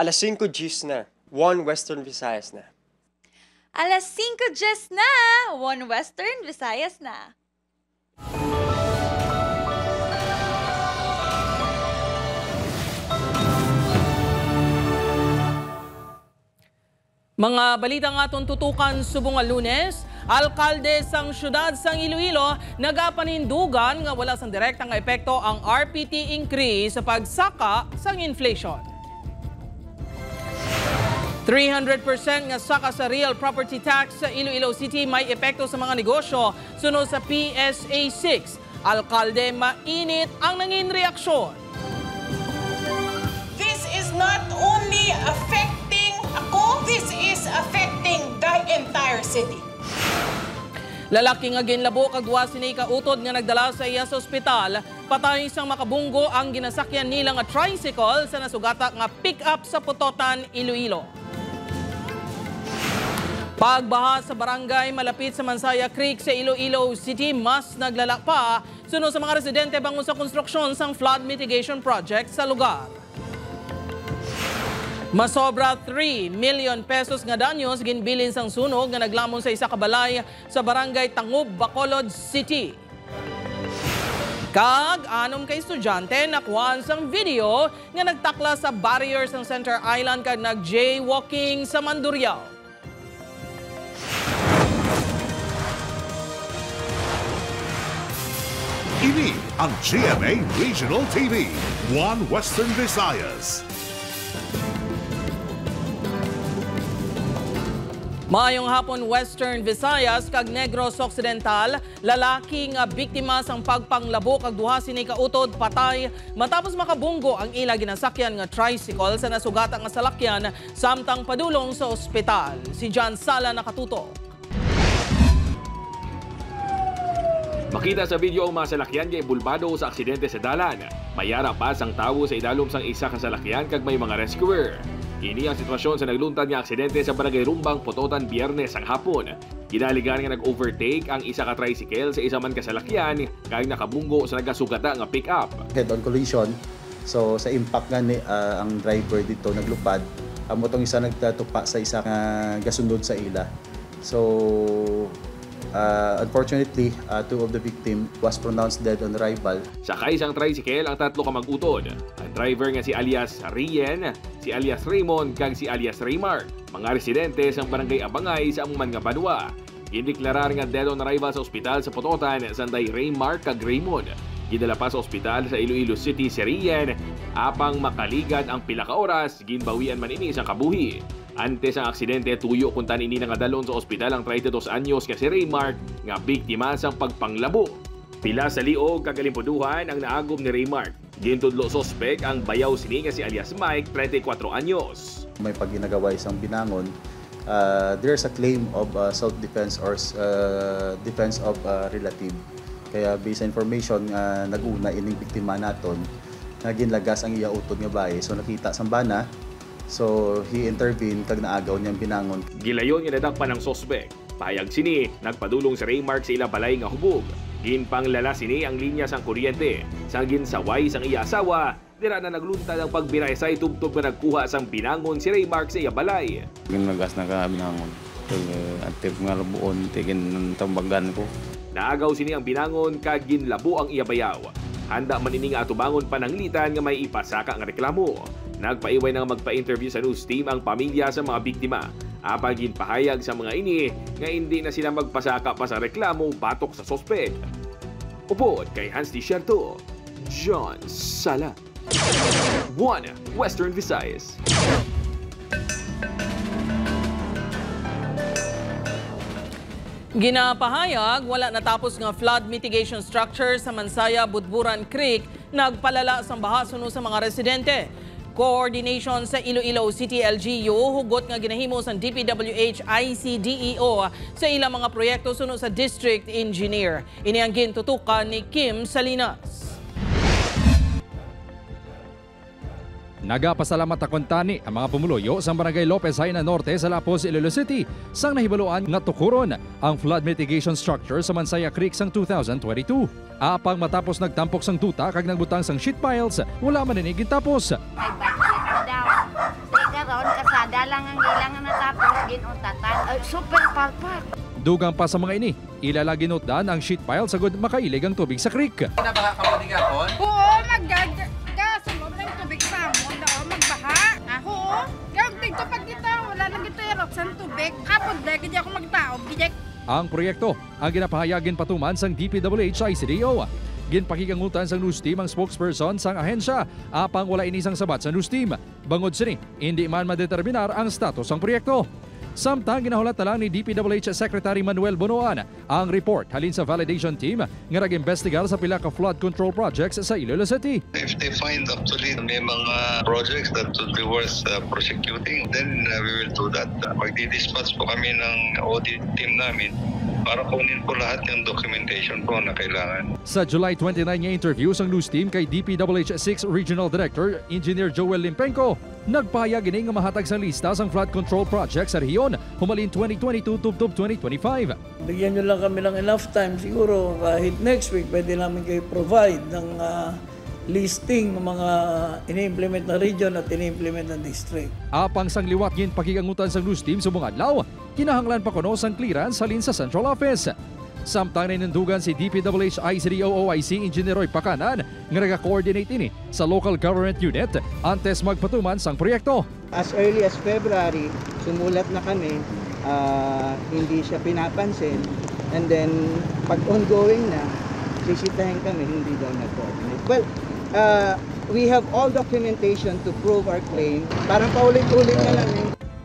Alas 5 Gs na. 1 Western Visayas na. Alas 5 Gs na. 1 Western Visayas na. Mga balitang atong tutukan subong nga Lunes, alkalde sang syudad sang Iloilo nagapanindugan nga wala sang direktang epekto ang RPT increase sa pagsaka sang inflation. 300% nga saka sa real property tax sa Iloilo City may epekto sa mga negosyo sunod sa PSA 6. Alkalde mainit ang nangin reaksyon. This is not only affecting ako, this is affecting the entire city. Lalaki nga ginlabo kag duwa sini ka utod nga nagdala sa iya sa ospital, patay sang makabunggo ang ginasakyan nila nga tricycle sa nasugata nga pick-up sa Putotan, Iloilo. Pagbaha sa barangay malapit sa Mansaya Creek sa Iloilo City mas naglala pa sunod sa mga residente bangon sa konstruksyon sang flood mitigation project sa lugar. Masobra 3 million pesos nga danyos ginbilin sang sunog nga naglamon sa isa ka balay sa barangay Tangub, Bacolod City. Kag anom ka estudyante nakuhaan sang video nga nagtakla sa barrier sang Center Island kag nag-jaywalking sa Mandurriao. Ini ang GMA Regional TV, 1 Western Visayas. Maayong hapon Western Visayas kag Negros Occidental, lalaki nga biktima sang pagpanglabo kag duha sini ka utod patay matapos makabunggo ang ila ginasakyan nga tricycle sa nasugata nga salakyan samtang padulong sa ospital. Si John Sala nakatuto. Makita sa video ang mga salakyan kay bulbado sa aksidente sa dalan. Mayara pa sang tawo sa idalom sang isa ka salakyan kag may mga rescuer. Kini ang sitwasyon sa nagluntad nga aksidente sa Barangay Rumbang, Putotan, Biyernes ang hapon. Kinaligan nga nag-overtake ang isa ka tricycle sa isa man kasalakyan kag nakabunggo sa nagasugata nga pick-up. Head-on collision. So sa impact nga ni ang driver dito naglupad. Amo tong isa nagtatupa sa isa nga gasundod sa ila. So unfortunately, 2 of the victim was pronounced dead on arrival. Sakay sang tricycle ang tatlo ka mag-utod. Ang driver nga si alias Rien, si alias Raymond, kag si alias Raymar. Mga residente sang barangay Abangay sa amuman nga Banwa. Gideklarar nga dead on arrival sa ospital sa Putotan sanday Raymar kag Raymond. Gidala pa sa ospital sa Iloilo City si Rien apang makaligad ang pila ka oras ginbawian man ini sang kabuhi. Antes ang aksidente, tuyo kung tanini na nga dalon sa ospital ang 32 anyos nga si Raymar nga biktima sa pagpanglabo. Pila sa liog kagalimpuduhan ang naagom ni Raymar. Gintudlo sospek ang bayaw sini nga si alias Mike, 34 anyos. May pagginagawa isang binangon. There's a claim of self-defense or defense of relative. Kaya based sa information nag-una ining biktima naton nga ginlagas ang iya utod nga bae. So nakita sang bana. So, he intervened kag naagaw niyang binangon. Gilayon nga nadakpan ng sospek. Pahayag sini, nagpadulong si Raymark sa ila balay nga hubog. Ginpanglala sini ang linya sang kuryente. Sang ginsaway sang iya asawa, dira na nagluntad ang pagbiraysay tubtob nga nagkuha sang binangon si Raymark sa iya balay. Ginagas na ka binangon. Antip nga labuon, tigin tambagan ko. Naagaw sini ang binangon kag ginlabo ang iya bayaw. Handa man ini nga atubangon pananglitan nga may ipasaka nga reklamo. Nagpaiway nang magpa-interview sa news team ang pamilya sa mga biktima. Apang ginpahayag sa mga ini nga hindi na sila magpasaka pa sa reklamo batok sa sospek. Upod kay Hans Tisherto, John Sala, 1 Western Visayas. Ginapahayag, wala natapos nga flood mitigation structure sa Mansaya, Budburan Creek, nagpalala sang baha sunod sa mga residente. Coordination sa Iloilo City LGU, hugot nga ginahimo sa DPWH ICDEO sa ilang mga proyekto sunod sa District Engineer. Ini ang gintutukan ni Kim Salinas. Nagapasalamat akong tani ang mga pumuluyo sa Barangay Lopez Haina Norte sa Lapos, Iloilo City sang nahibaluan nga tukuron ang flood mitigation structure sa Mansaya Creek sang 2022. Apang matapos nagtampok sang tuta kag nagbutang sang sheet piles, wala man inigin tapos. May budget daw. Sa lang ang ilang natapos ginuntatan. Super palpak. Dugang pa sa mga ini, ilalaginutdan ang sheet pile sa good makailig ang tubig sa creek. Nabaha ka mo di gapon? Oo, magagasunod ng tubig sa amon na magbaha. Ako, gamtig to pag kita, wala nang gito yarok sa tubig. Kapag dahil hindi ako magtaob, gijek. Ang proyekto ang ginapahayagin patuman sang DPWH ICDO. Ginpakikangutan sang news team ang spokesperson sang ahensya apang wala inisang sabat sa news team. Bangod sini, hindi man madeterminar ang status ng proyekto. Samtang ginahulat na lang ni DPWH Secretary Manuel Bonoan ang report halin sa validation team nga nag-investigar sa pila ka flood control projects sa Iloilo City. If they find actually may mga projects that would be worth prosecuting, then we will do that. Magdi-dispatch po kami ng audit team namin para kunin po lahat yung documentation po na kailangan. Sa July 29 nga interview sang news team kay DPWH 6 Regional Director Engineer Joel Limpenko, nagpahayag ini nga mahatag sa lista sang flood control projects sa rehiyon humalin 2022 tubtob 2025. Bigyan nyo lang kami ng enough time siguro kahit next week pwede namin kayo provide ng listing ng mga ini-implement na region at ini-implement ng district. Apang sang liwat gin pakikangutan sang news team subong adlaw, kinahanglan pa kuno sang clearance halin sa central office. Samtang ninundugan si DPWH ICDO-OIC Engineer Roy Pakanan nga nag-coordinate ini sa local government unit antes magpatuman sang proyekto. As early as February, sumulat na kami, hindi siya pinapansin, and then pag ongoing na, sisitahin kami, hindi daw nag-coordinate. Well, we have all documentation to prove our claim. Parang paulit-ulit na lang.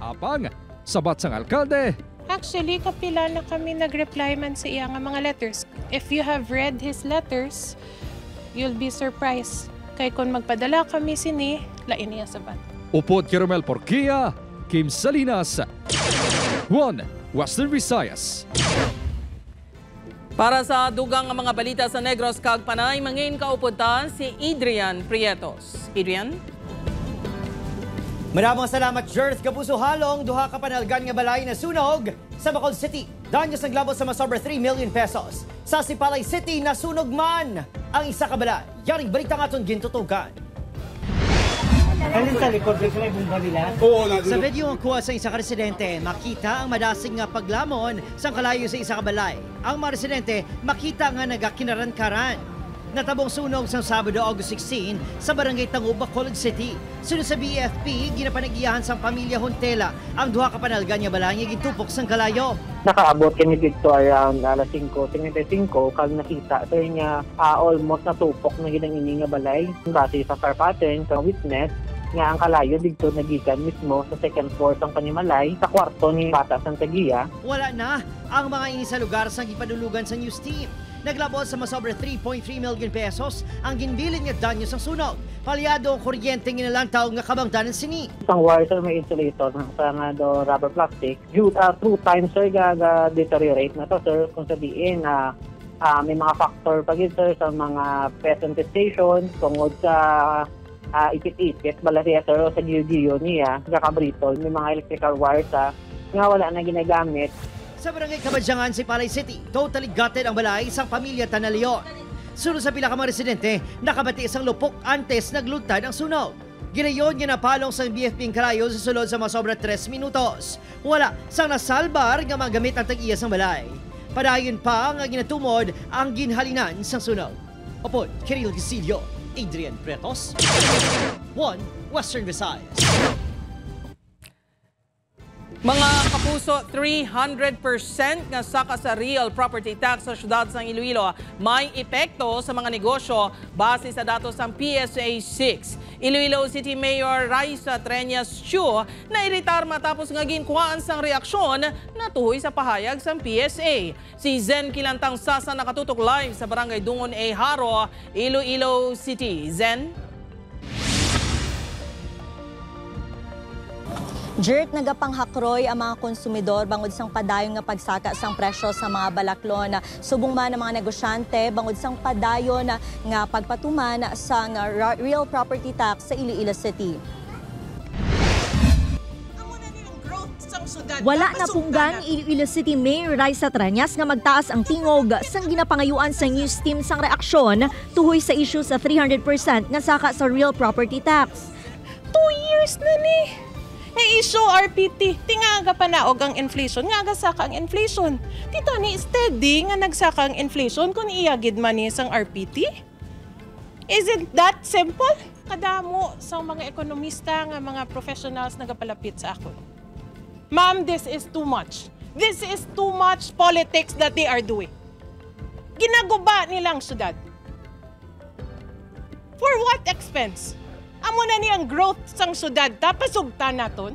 Apang, sabat sang alkalde. Actually, kapila na kami nag-reply man sa iya nga mga letters. If you have read his letters, you'll be surprised. Kay kung magpadala kami sini, lain niya sabat. Upod kay Romel Porquia, Kim Salinas, 1 Western Visayas. Para sa dugang mga balita sa Negros kag Panay, mangin kaupuntan si Adrian Prietos. Adrian? Maraming salamat, Jers. Kapuso halong, duha ka panalgan nga balay na sunog sa Bacolod City. Danyos ang glabos sa masobra 3 million pesos. Sa Sipalay City, nasunog man ang isa ka balay. Yaring balita nga itong gintutugan. Alin sa likod sa may bumba nila? Sa video ang kuha sa isa ka residente, makita ang madasig nga paglamon sa kalayo sa isa ka balay. Ang mga residente, makita nga nagakinaran-karan. Natabong sunog sa Sabado, August 16 sa Barangay Tango, Bacolod City. Sunod sa BFP, ginapanag-iyahan sa pamilya Hontela ang duha ka panalgan nga balay nga gitupok sa kalayo. Nakaabot kami dito around alas 5:55 kag nakita sa niya almost natupok na ginang nga balay. Base sa car pattern sa witness nga ang kalayo dito nagikan mismo sa second floor sang Panimalay sa kwarto ni Bata Santagia. Wala na ang mga ini sa lugar sa gipadulugan sa news team. Naglabos sa masobra 3.3 million pesos ang ginbilin nga danyo sa sunog. Palyado ang kuryente nga nalantaw nga kabangdanan sini. Ang wire sir may insulator sa nga do rubber plastic. Through time sir deteriorate na to sir kung sabihin na may mga factor pa gid sir sa mga present station tungod sa ipit-ipit balariya sir sa giyo niya kakabritol may mga electrical wires nga wala na ginagamit. Sa Barangay Kabadyangan, Sipalay City, totally gutted ang balay isang pamilya Tanaleon. Sunod sa pila ka mga residente, nakabati isang lupok antes naglutad ang sunog. Ginayon nga napalong sa BFP Karayo sa sulod sa masobra 3 minutos. Wala sang nasalbar nga magamit ang tag-iya sang balay. Padayon pa nga ginatumod ang ginhalinan sa sunog. Opod, Kiril Gisilio, Adrian Prietos, 1 Western Visayas. Mga kapuso, 300% nga saka sa real property tax sa syudad sa Iloilo may epekto sa mga negosyo base sa datos ng PSA 6. Iloilo City Mayor Raisa Treñas Chu na iritar matapos nga ginkuhaan sang reaksyon na tuhoy sa pahayag sa PSA. Si Zen Kilantang Sasa nakatutok live sa Barangay Dungon A. Haro, Iloilo City. Zen? Jert, nagapanghakroy ang mga konsumidor bangod sang padayon nga pagsaka sang presyo sa mga balaklon. Subong man ang mga negosyante bangod sang padayon nga pagpatuman sang real property tax sa Iloilo City. Wala na punggang Iloilo City Mayor Raisa Treñas nga magtaas ang tingog sang ginapangayuan sa news team sang reaksyon tuhoy sa issue sa 300% nga saka sa real property tax. 2 years na ni! May issue RPT. Tingaga pa naog ang inflation. Nga saka ang inflation. Tita ni steady nga nagsaka ang inflation kung iyagid man ni sang RPT. Is it that simple? Kadamo sa mga ekonomista nga mga professionals nagapalapit sa ako. Ma'am, this is too much. This is too much politics that they are doing. Ginaguba nilang syudad. For what expense? Amo na niyang growth sang syudad tapos sugta naton.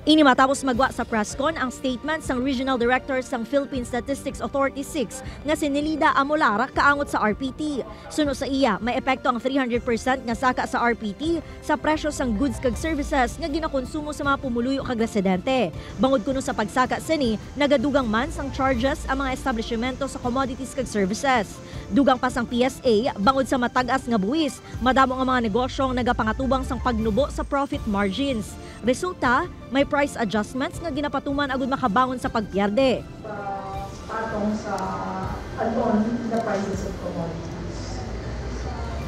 Ini matapos magwa sa presscon ang statement sang Regional Director sang Philippine Statistics Authority 6 nga si Nelida Amolara kaangot sa RPT. Suno sa iya, may epekto ang 300% nga saka sa RPT sa presyo sang goods kag services nga ginakonsumo sa mga pumuluyo kag residente. Bangod kuno sa pagsaka sini, nagadugang man sang charges ang mga establishmento sa commodities kag services. Dugang pa sang PSA, bangod sa matag-as nga buwis, madamo nga mga negosyong nagapangatubang sang pagnubo sa profit margins. Resulta, may price adjustments nga ginapatuman agud makabangon sa pagpierde. Patong sa add-on the prices of commodities.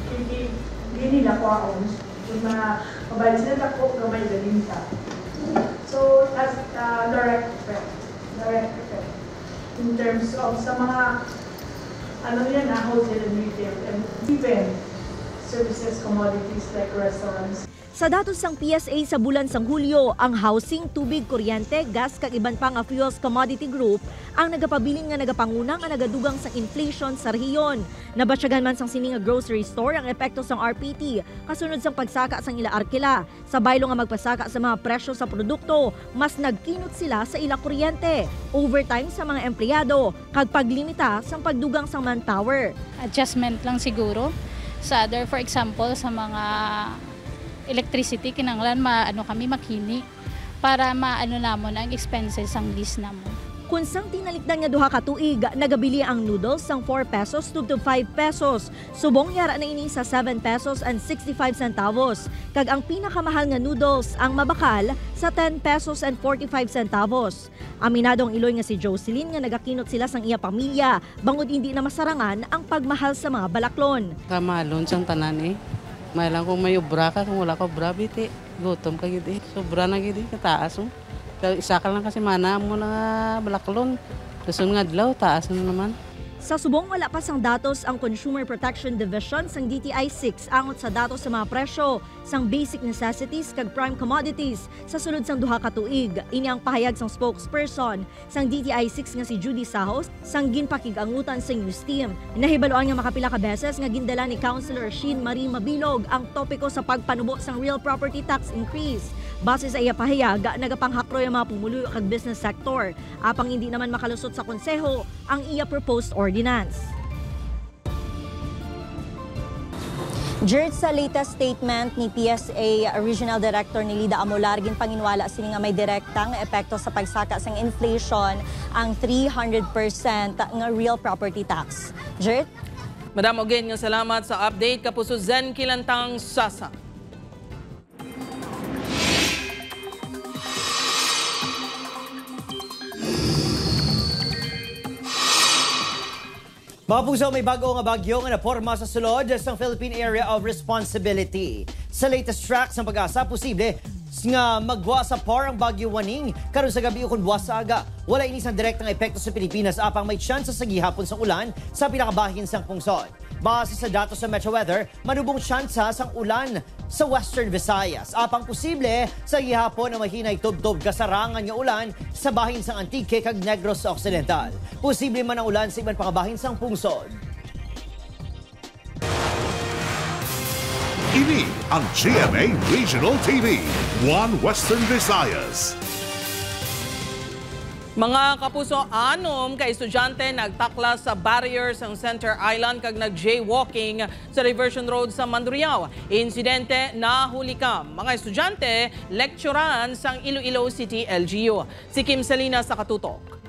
Hindi nila kwaon. Yung mga mabalis nila ko, gamay galinta. So, that's direct effect. Direct effect. In terms of sa mga wholesale and retail and even services, commodities like restaurants. Sa datos sang PSA sa bulan sang Hulyo, ang housing, tubig, kuryente, gas kag iban pa nga fuels commodity group ang nagapabilin nga nagapangunang ang nagadugang sang inflation sa rehiyon. Nabatsyagan man sang sini nga grocery store ang epekto sang RPT kasunod sang pagsaka sang ila arkila. Sa baylo nga magpasaka sa mga presyo sa produkto, mas nagkinot sila sa ila kuryente, overtime sa mga empleyado, kag paglimita sang pagdugang sang manpower. Adjustment lang siguro sa other, for example, sa mga electricity, kinanglan kami makini para maano namon ang expenses ang lease namon. Kung sang tinalikdan nga duha ka tuig, nagabili ang noodles sang 4 pesos to 5 pesos. Subong yara na ini sa 7 pesos and 65 centavos. Kag ang pinakamahal nga noodles ang mabakal sa 10 pesos and 45 centavos. Aminadong Iloy nga si Jocelyn nga nagakinot sila sang iya pamilya, bangod hindi na masarangan ang pagmahal sa mga balaklon. Kamalon sang tanan may lang kung may ubra ka, kung wala ka ubra, biti. Gutom ka gidi. Sobra na gidi, kataas mo. Isa ka lang kasi mana mo na balaklon. Kasun nga dlaw, taas na naman. Sa subong wala pa sang datos ang Consumer Protection Division sang DTI 6 angot sa datos sa mga presyo sang basic necessities kag prime commodities sa sulod sang duha ka tuig. Ini ang pahayag sang spokesperson sang DTI 6 nga si Judy Sahos sang ginpakigangutan sa news team. Nahibaloan nga makapila ka beses nga gindala ni Councilor Sheen Marie Mabilog ang topiko sa pagpanubo sang real property tax increase. Base sa iya pahayag, nagapanghakroy ang mga pumuluyo kag business sector. Apang hindi naman makalusot sa konseho ang iya proposed ordinance. Jerd, sa latest statement ni PSA Regional Director ni Lida Amolar, ginpanginwala sini nga may direktang epekto sa pagsaka sang inflation ang 300% nga real property tax. Jerd? Madam again nga salamat sa update. Kapuso Zen Kilantang Sasa. Mga puso, may bago nga bagyo nga naporma sa sulod sa Philippine Area of Responsibility. Sa latest tracks ng Pag-asa, posible nga magwa sa par ang bagyo Waning karon sa gabi ukon buwas sa aga. Wala inisang direktang epekto sa Pilipinas apang may tsansa sa gihapon sang ulan sa pinakabahin sang pungsod. Base sa datos sa Metro Weather, manubong tsansa sang ulan sa Western Visayas. Apang posible sa gihapon ang mahinay tubtob kasarangan nga ulan sa bahin sang Antique kag Negros Occidental. Posible man ang ulan sa iban pang bahin sang pungsod. Ini ang GMA Regional TV, One Western Visayas. Mga kapuso, 6 ka estudyante nagtakla sa barrier sa Center Island kag nag-jaywalking sa Diversion Road sa Mandurriao. Insidente, nahuli ka. Mga estudyante, lecturan sang Iloilo City LGU. Si Kim Salinas sa katutok.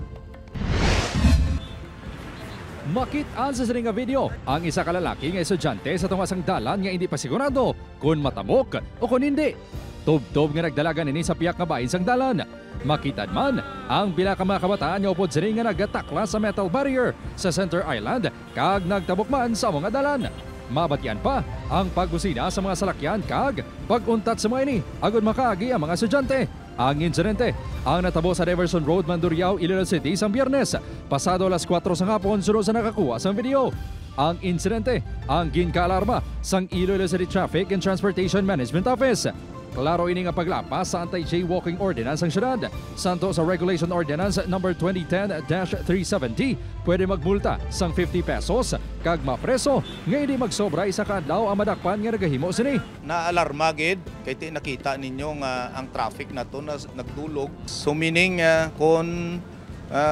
Makit-an sa sining nga video ang isa ka lalaki nga estudyante sa tungasang dalan nga hindi pa sigurado kung matamok o kung hindi. Tub-tub nga nagdalagan nini sa piyak nga bahin sang dalan. Makitan man ang pila ka mga kabataan nga upod sini nga nagatakla sa metal barrier sa Center Island kag nagtabok man sa mga dalan. Mabatian pa ang pagbusina sa mga salakyan kag pag-untat sa mga ini agud makaagi ang mga estudyante. Ang insidente ang natabo sa Diverson Road, Mandurriao, Iloilo City sang Biyernes, pasado alas 4 sa hapon sunod sa nakakuha sang video. Ang insidente ang ginka-alarma sang Iloilo City Traffic and Transportation Management Office. Klaro ini nga paglapas sa anti-jaywalking ordinance ang syudad. Santo sa Regulation Ordinance number 2010-370, pwede magmulta sang 50 pesos kag mapreso nga hindi magsobra isa ka adlaw ang madakpan nga nagahimo sini. Naalarma gid kay ti nakita ninyo nga ang traffic na to na nagdulog. So meaning kung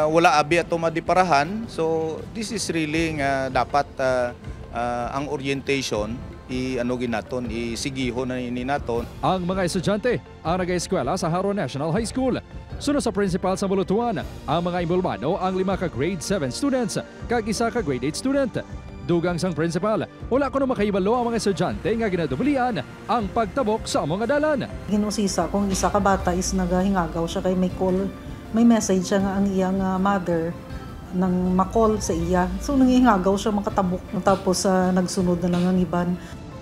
wala abi ato madiparahan, so this is really dapat ang orientation isigihon na ini naton. Ang mga estudyante ang nag-eskwela sa Haro National High School. Sunod sa principal sa Bulutuan, ang mga involvado ang 5 ka grade 7 students kag 1 ka grade 8 student. Dugang sang principal, wala ko na makaibalo ang mga estudyante nga ginadublian ang pagtabok sa mga dalan. Ginusisa kung isa ka bata is nagahingagaw siya kay may call, may message siya nga ang iyang mother nang makol sa iya. So nangihingagaw siya makatabok tapos nagsunod na lang ang iban.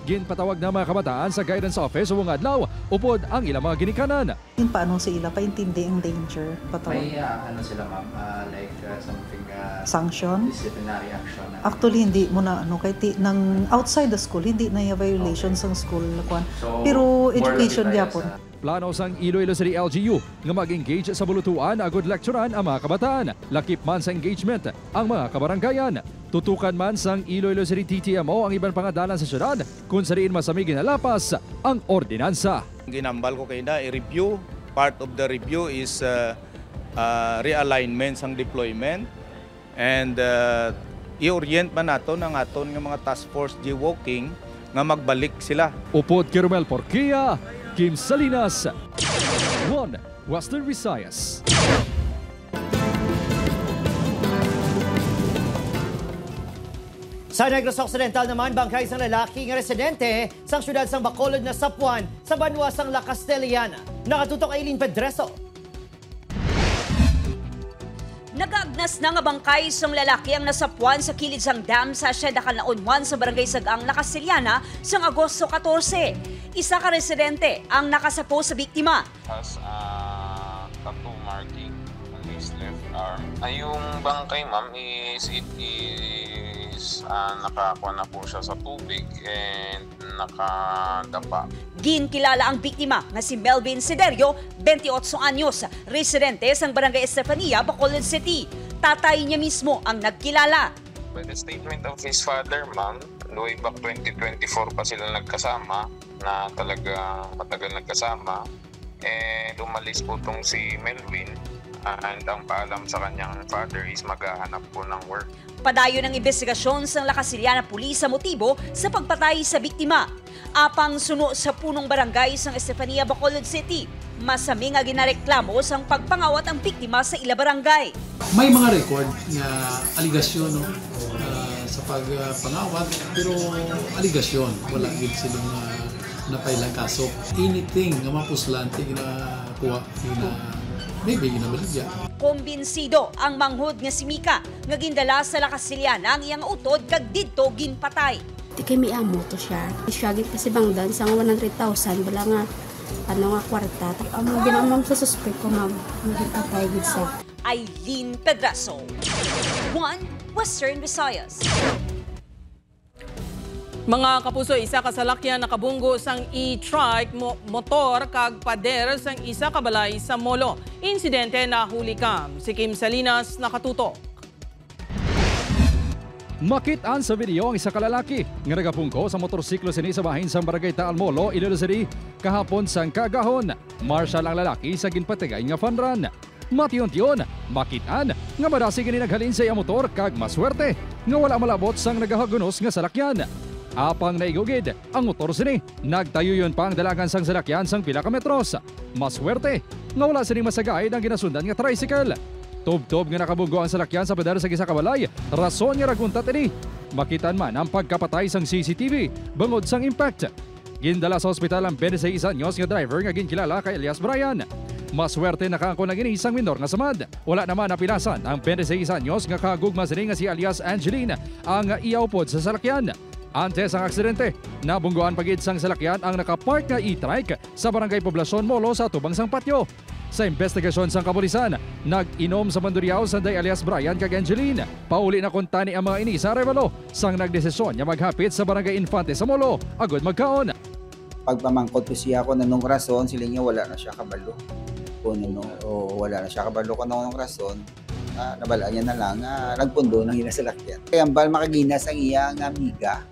Ginpatawag na mga kabataan sa guidance office o adlaw upod ang ilang mga ginikanan. Paano sa ila paintindi ang danger? Patawag. May ano sila ma'am, like something sanction? Disciplinary action. Actually hindi mo na ano kay nang outside the school hindi na violations ang school kwan. So, pero education gyapon. Plano sang Iloilo City LGU nga mag-engage sa bulutuan agud lecturean ang mga kabataan. Lakip man sa engagement ang mga kabaranggayan. Tutukan man sang Iloilo City TTMO ang ibang pangadalan sa syudad kung sariin masamig ginalapas ang ordinansa. Ginambal ko kay na i-review. Part of the review is realignment sang deployment and i-orient man naton ang aton nga mga task force jaywalking nga magbalik sila. Upod kay Romel Porquia, Kim Salinas, 1 Western Visayas. Sa Negros Occidental naman, bangkay isang lalaki nga residente sa syudad sang Bacolod na Sapuan sa banwa sang La Castellana. Nakatutok Aileen Pedreso. Nagaagnas na nga bangkay sang lalaki ang nasapuan sa kilid sang dam sa Siyedakal na Unwan sa Barangay Sagang, La Castellana sang Agosto 14. Isa ka residente ang nakasapo sa biktima. Has tattoo marking on his left arm. Yung bangkay ma'am is nakakuha na po siya sa tubig and nakadapa. Ginkilala ang biktima nga si Melvin Siderio, 28 anyos, residente sang Barangay Estefania, Bacolod City. Tatay niya mismo ang nagkilala. By the statement of his father, ma'am, way back 2024 pa sila nagkasama, na talaga matagal nagkasama. And umalis po tong si Melvin and ang paalam sa kanyang father is maghahanap po ng work. Padayon ng investigasyon sa La Castellana Police sa motibo sa pagpatay sa biktima. Apang suno sa punong barangay sang Estefania, Bacolod City, masami nga ginareklamo sang pagpangawat ang biktima sa ila barangay. May mga record nga aligasyon sa pagpangawat, pero aligasyon, wala gid silang napailang kaso. Anything nga mapuslante ginakuha maybe ginabaligya. Kumbinsido ang manghud nga si Mika nga gindala sa La Castellana ang iyang utod kag didto ginpatay. Di kay may amo to siya. Siya kasi bangdan sa 100,000 wala nga nga kwarta. Amo ginamam sa suspect ko ma'am. Nagpatay gid sa. Aileen Pedraso, 1 Western Visayas. Mga kapuso, isa ka salakyan nakabunggo sang e-trike motor kag pader sang isa ka balay sa Molo. Insidente na huli kam. Si Kim Salinas nakatutok. Makitaan sa video ang isa ka lalaki nga nagapungko sa motorsiklo sini sa bahin sa Barangay Taal Molo, Iloilo City kahapon sang kagahon. Marshal ang lalaki sa ginpatigay nga funrun. Mation-tion, makitaan nga madasi gini naghalin sa iya motor kag maswerte nga wala malabot sang nagahagunos nga salakyan. Apang naigugid ang motor sini, nagtayo yun pa ang dalagan sang salakyan sang pila ka metros. Maswerte nga wala sini masagay ang ginasundan nga tricycle. Tub-tub nga nakabunggo ang salakyan sa pader sa gisa kabalay, rason nga raguntat ini. Makitan man ang pagkapatay sang CCTV bangod sang impact. Gindala sa ospital ang 26 anyos nga driver nga ginkilala kay Elias Brian. Maswerte nakaangko na gini isang minor nga samad. Wala naman napilasan ang 26 anyos nga kagugma sini nga si Alias Angeline ang iyaw pod sa salakyan. Antes ang aksidente, nabunggoan pagid sang salakyan ang nakapark nga e-trike sa barangay Poblacion Molo sa Tubang Sang Patio. Sa investigasyon sang kapulisan, nag-inom sa Mandurriao Sanday alias Brian kag Angeline. Pauli na kuntani ang mga ini sa Arevalo sang nagdesisyon nga maghapit sa barangay Infante sa Molo, agud magkaon. Pagpamangkot ko siya ko nanong rason, sila niya wala na siya kabalo. Wala na siya kabalo ko nanong rason. Nabala niya na lang, nagpundo ng hinasalakyan. Kaya ang bal makaginas ang iyang amiga.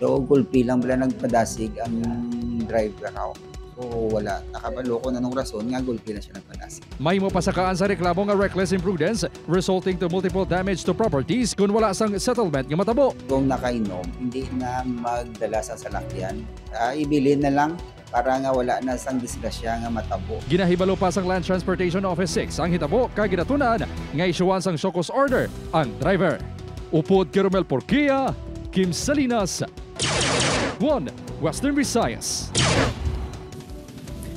So, gulpi lang pala nagpadasig ang driver raw. So, wala. Nakabalo ko na nung rason nga gulpi na siya nagpadasig. May mo pasakaan sa reklamo nga reckless imprudence resulting to multiple damage to properties kung wala sang settlement nga matabo. Kung nakainom, hindi na magdala sa salakyan. Ibilin na lang para nga wala na sang disgrasya nga matabo. Ginahibalo pa sang Land Transportation Office 6 ang hitabo kag ginatunan nga isyuan sang show-cause order ang driver. Upod Keromel Porquia, Kim Salinas, 1 Western Visayas.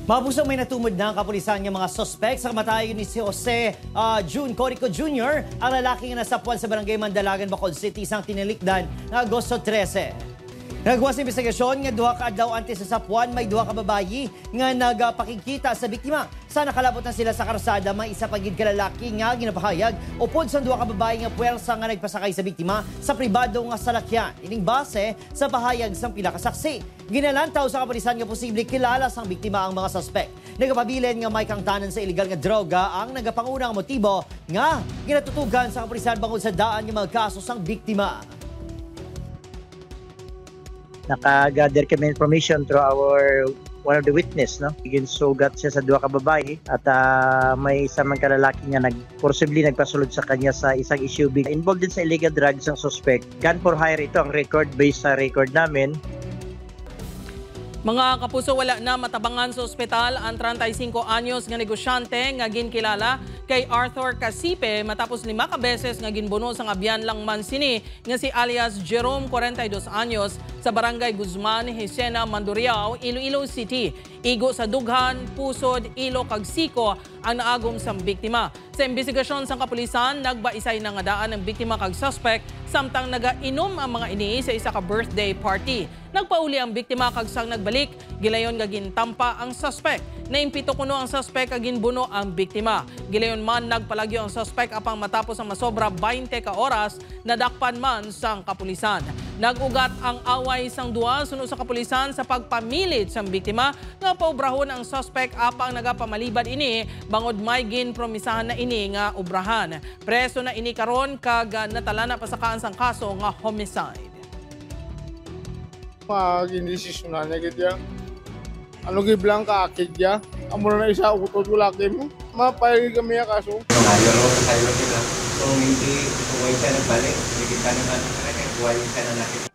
Mabusang may natumod na ang kapulisan ng mga suspect sa kamatayon ni si Jose June Corico Jr., ang lalaki nga nasapuan sa barangay Mandalagan, Bacolod City, isang tinilikdan ng Agosto 13. Nagwas investigasyon nga duha ka adlaw antes sa sapuan, may duha ka babayi nga nagpakikita sa biktima. Sa nakalabot na sila sa karsada, may isa pagid ka lalaki nga ginapahayag upod sa duha ka babayi nga puwersa nga nagpasakay sa biktima sa pribado nga salakyan. Ining base sa pahayag sang pila ka saksi. Ginalantaw sa kapulisan nga posible kilala sang biktima ang mga suspect. Nagapabilin nga may kangtanan sa illegal nga droga ang nagapangunang motibo nga ginatutugan sa kapulisan bangod sa daan nga mga kaso sang biktima. Naka-gather kami information through our one of the witness, no? Ginsugat siya sa duha ka babae at may isa man kalalaki nga possibly nagpasulod sa kanya sa isang SUV. Involved din sa illegal drugs ang suspect. Gun for hire ito ang record based sa record namin. Mga kapuso, wala na matabangan sa ospital ang 35 anyos nga negosyante nga ginkilala kay Arthur Casipe matapos 5 ka beses nga ginbuno sa Abyan lang Mansini nga si alias Jerome 42 anyos sa barangay Guzman, Hesena, Mandurriao, Iloilo City. Igo sa dughan, pusod, ilo kag siko ang naagom sang biktima. Sa investigasyon sang kapulisan, nagbaisay na nga daan ang biktima kag suspect samtang nagainom ang mga ini sa isa ka birthday party. Nagpauli ang biktima kag sang nagbalik, gilayon nga gintampa ang suspect. Naimpito kuno ang suspect kag ginbuno ang biktima. Gilayon man nagpalagyo ang suspect apang matapos ang masobra 20 ka oras, nadakpan man sang kapulisan. Nagugat ang away sang duwa suno sa kapulisan sa pagpamilit sang biktima nga paubrahon ang suspect apang nagapamalibad ini bangod may ginpromisahan na ini nga ubrahan. Preso na ini karon kag natalana pasakaan sang kaso nga homicide. Mag-indesisyon na niya kaya. Ano giblang ka akid niya? Amo na isa utod ko laki mo. Mapayag kami ya kaso. Ayoro sila. So hindi huwag ka na balik. Hindi ka naman huwag ka na nakit.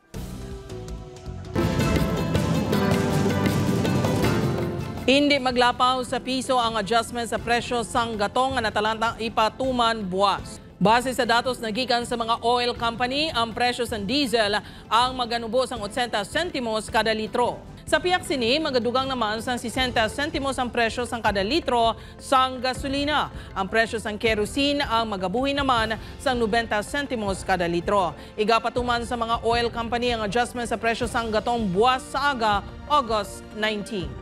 Hindi maglapaw sa piso ang adjustment sa presyo sang gatong nga natalantang ipatuman buwas. Base sa datos na gikan sa mga oil company, ang presyo sa diesel ang maganubo sang 80 sentimos kada litro. Sa piyak sini, magadugang naman sang 60 sentimos ang presyo sang kada litro sang gasolina. Ang presyo sang kerosene ang magabuhi naman sang 90 sentimos kada litro. Igapatuman sa mga oil company ang adjustment sa presyo sang gatong buwas sa aga, August 19.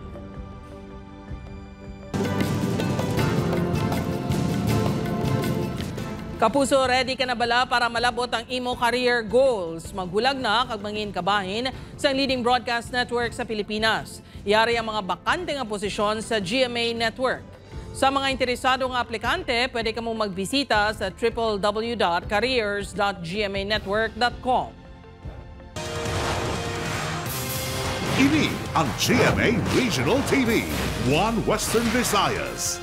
Kapuso, ready ka na bala para malabot ang imo career goals? Magbulag na kag mangin kabahin sa leading broadcast network sa Pilipinas. Iyari ang mga bakante nga posisyon sa GMA Network. Sa mga interesado nga aplikante, pwede ka mong magbisita sa www.careers.gmanetwork.com. Ini ang GMA Regional TV, 1 Western Visayas.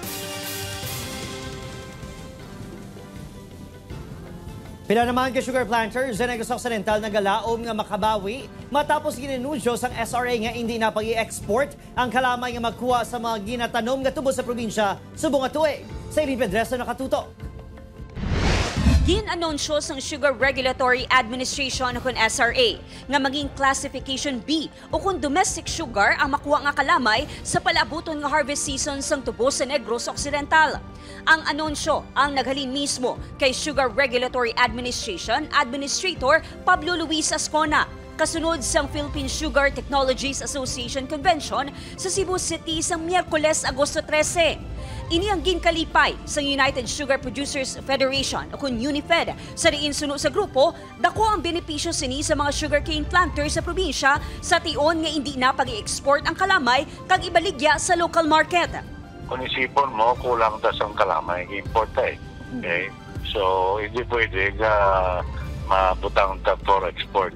Pila naman ka sugar planters sa Negros Occidental na galaom nga makabawi matapos ginanuncio sang SRA nga hindi na pag-i-export ang kalamay nga magkuha sa mga ginatanom nga tubo sa probinsya subong nga tuig. Sa Irene Pedreso nakatutok. Ginanunsyo sang Sugar Regulatory Administration kung SRA nga maging Classification B o kung domestic sugar ang makuha nga kalamay sa palabuton nga harvest season sang tubo sa Negros Occidental. Ang anunsyo ang naghalin mismo kay Sugar Regulatory Administration Administrator Pablo Luis Ascona. kasunod sang Philippine Sugar Technologies Association Convention sa Cebu City sa Miyerkules, Agosto 13. Ini ang ginkalipay sa United Sugar Producers Federation o kun UNIFED. Sa diin suno sa grupo, dako ang benepisyo sini sa mga sugarcane planters sa probinsya sa tion nga hindi na pag-i-export ang kalamay kag ibaligya sa local market. Kung isipon mo, kulang tas ang kalamay, import Okay? So, hindi pwede mabutang for export.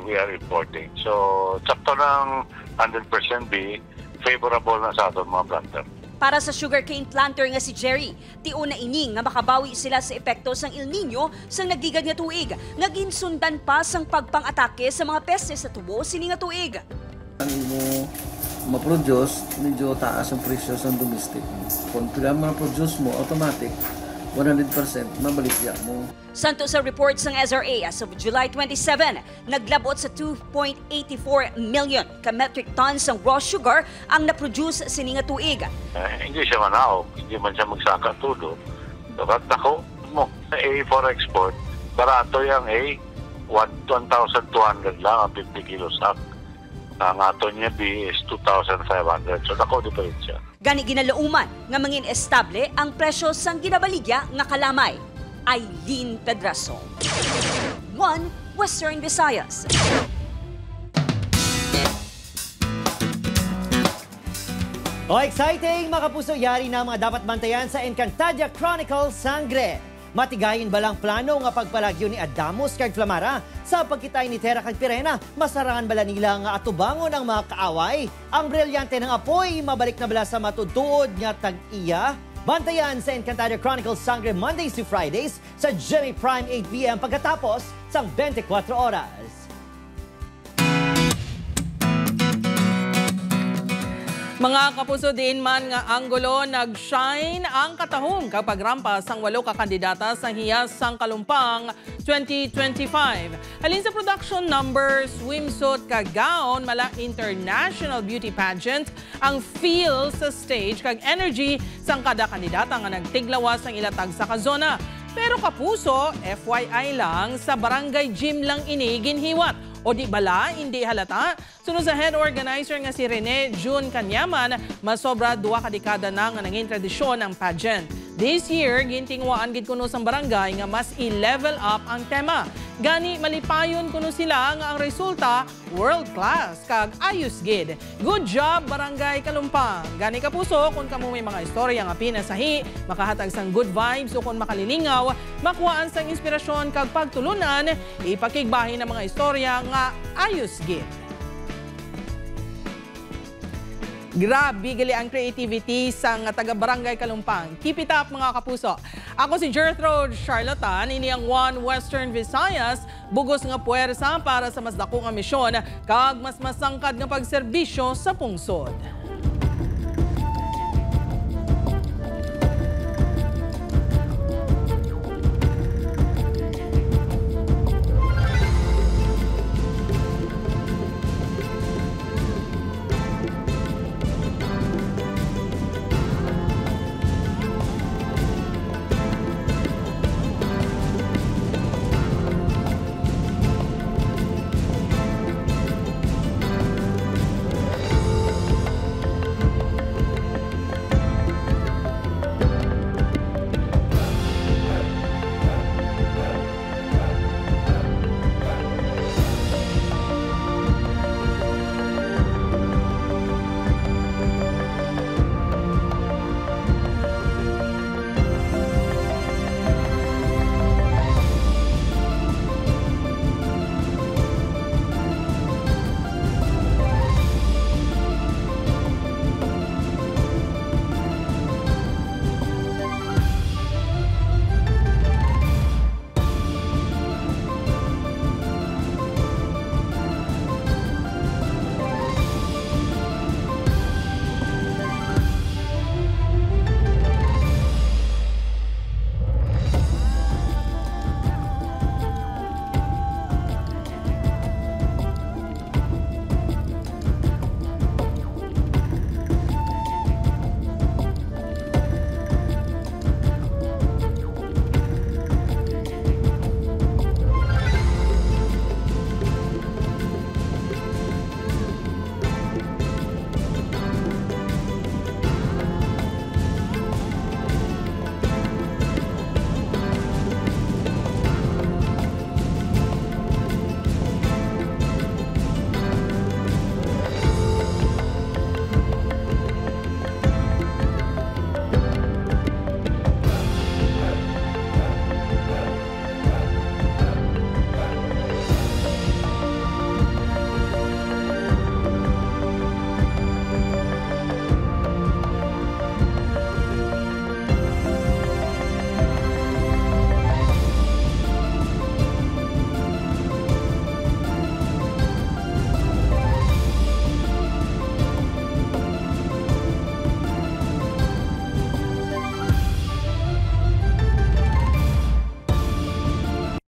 We are importing. So, sakto ng 100% be favorable na sa aton mga planter. Para sa sugarcane planter nga si Jerry, tiuna ining nga makabawi sila sa epekto sang El Nino sang nagdigad nga tuig, nga ginsundan pa sang pagpang-atake sa mga peste sa tubo sini nga tuig. Ang mo ma-produce, medyo taas ang presyo sa domestic. Kung kailangan ma-produce mo, automatic, 100% mabaligya mo. Santo sa report ng SRA as of July 27, naglabot sa 2.84 million ka metric tons ng raw sugar ang na-produce sini nga tuig. Hindi siya manaw, hindi man siya magsaka tulo. Dapat ako mo, for export, barato yung 1,200 lang ang 50 kilo sack. Ang ato niya is 2,500. So ako diferensya. Gani ginalauman nga mangin estable ang presyo sang ginabaligya nga kalamay. Aileen Pedraso, One Western Visayas. Exciting mga kapuso, yari na mga dapat bantayan sa Encantadia Chronicles Sangre. Matigayin balang plano nga pagpalagyo ni Adamos kag Flamara sa pagkitay ni Tera kag Pirena, masarangan bala nila nga atubangon ang mga kaaway. Ang brilyante ng apoy mabalik na bala sa matutuod nga tag-iya. Bantayan sa Encantadia Chronicles Sangre Mondays to Fridays sa Jimmy Prime 8 p.m. pagkatapos sang 24 oras. Mga kapuso, diin man nga Anggulo, nag-shine ang katahong kapag rampas ang 8 kakandidata sa Hiyas sang Kalumpang 2025. Halin sa production number, swimsuit kag gown, mala international beauty pageant, ang feel sa stage kag energy sang kada kandidata nga nagtiglawas ang ilatag sa kazona. Pero kapuso, FYI lang, sa barangay gym lang ini ginhiwat. O di bala, hindi halata. Sunod sa head organizer nga si Rene June Kanyaman, masobra 2 kadekada na nga nanging tradisyon ang pageant. This year, gintingwaan gid kuno sang barangay nga mas i-level up ang tema. Gani malipayon kuno sila nga ang resulta world class kag ayos gid. Good job Barangay Kalumpang. Gani kapuso, kung kamo may mga istorya nga pinasahi, makahatag sang good vibes o kung makalilingaw, makuhaan sang inspirasyon kag pagtulunan, ipakigbahin ang mga istorya nga ayos gid. Grabe gali ang creativity sang taga-Barangay Kalumpang. Keep it up mga kapuso. Ako si Gertrude Charlatan, ini ang One Western Visayas, bugos nga puwersa para sa mas dakong nga misyon kag mas masangkad nga pagserbisyo sa pungsod.